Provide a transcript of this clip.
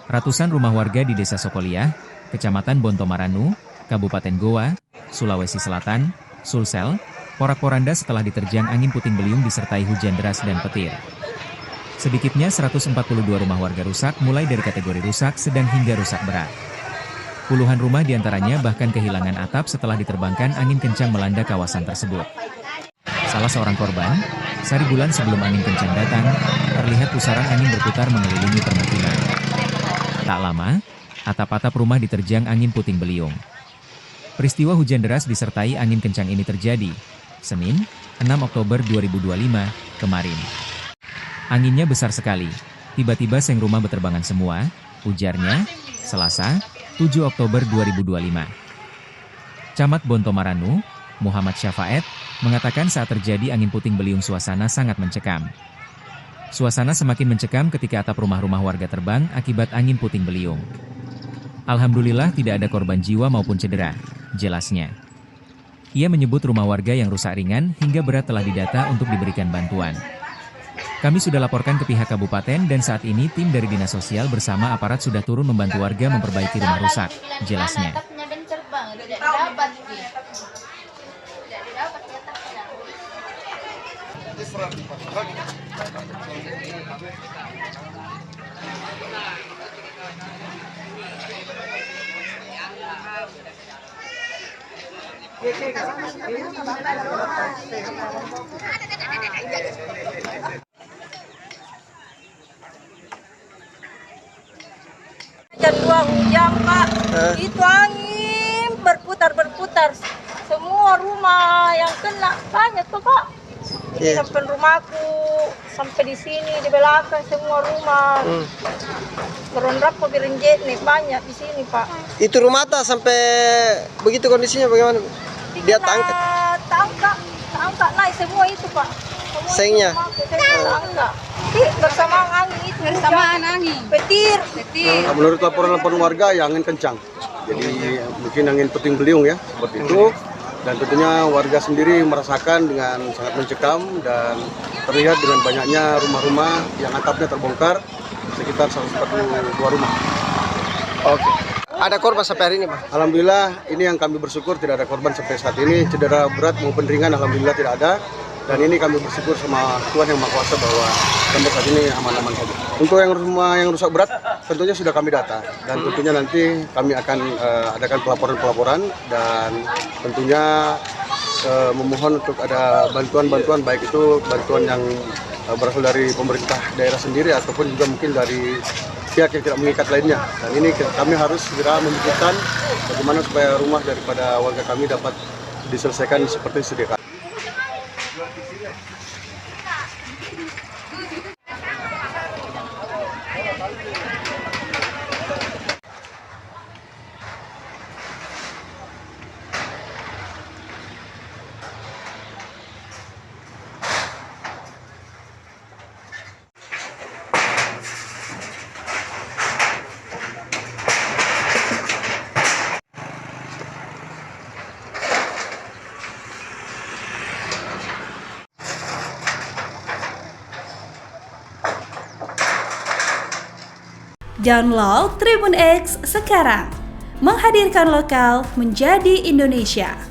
Ratusan rumah warga di Desa Sokoliah, Kecamatan Bontomaranu, Kabupaten Goa, Sulawesi Selatan, Sulsel, porak-poranda setelah diterjang angin puting beliung disertai hujan deras dan petir. Sedikitnya 142 rumah warga rusak mulai dari kategori rusak sedang hingga rusak berat. Puluhan rumah diantaranya bahkan kehilangan atap setelah diterbangkan angin kencang melanda kawasan tersebut. Salah seorang korban, sehari bulan sebelum angin kencang datang, terlihat pusaran angin berputar mengelilingi permukiman. Tak lama, atap-atap rumah diterjang angin puting beliung. Peristiwa hujan deras disertai angin kencang ini terjadi Senin, 6 Oktober 2025, kemarin. Anginnya besar sekali, tiba-tiba seng rumah berterbangan semua, ujarnya, Selasa, 7 Oktober 2025. Camat Bontomaranu, Muhammad Syafaet, mengatakan saat terjadi angin puting beliung suasana sangat mencekam. Suasana semakin mencekam ketika atap rumah-rumah warga terbang akibat angin puting beliung. Alhamdulillah tidak ada korban jiwa maupun cedera, jelasnya. Ia menyebut rumah warga yang rusak ringan hingga berat telah didata untuk diberikan bantuan. Kami sudah laporkan ke pihak kabupaten dan saat ini tim dari Dinas Sosial bersama aparat sudah turun membantu warga memperbaiki rumah rusak, jelasnya. Jam 2 hujan, Pak. Itu angin berputar-berputar. Semua rumah yang kena banyak tuh, Pak. Ini sampai rumahku, sampai di sini, di belakang semua rumah. Berondrak mobil-jet nih, banyak di sini, Pak. Itu rumah tak sampai begitu kondisinya bagaimana? Dia tangkap? Tangkap naik semua itu, Pak. Sengnya? Tangkap. Bersamaan angin itu. Bersamaan angin. Petir. Menurut laporan warga ya angin kencang. Jadi mungkin angin puting beliung ya, seperti itu. Dan tentunya warga sendiri merasakan dengan sangat mencekam dan terlihat dengan banyaknya rumah-rumah yang atapnya terbongkar, sekitar 142 rumah. Oke. Ada korban sampai hari ini, Pak? Alhamdulillah ini yang kami bersyukur tidak ada korban sampai saat ini, cedera berat maupun ringan alhamdulillah tidak ada. Dan ini kami bersyukur sama Tuhan yang Maha Kuasa bahwa sampai saat ini aman-aman saja. Untuk yang rumah yang rusak berat tentunya sudah kami data dan tentunya nanti kami akan adakan pelaporan-pelaporan dan tentunya memohon untuk ada bantuan-bantuan baik itu bantuan yang berasal dari pemerintah daerah sendiri ataupun juga mungkin dari pihak yang tidak mengikat lainnya. Dan ini kami harus segera memikirkan bagaimana supaya rumah daripada warga kami dapat diselesaikan seperti sedia kala. Download Tribun X sekarang, menghadirkan lokal menjadi Indonesia.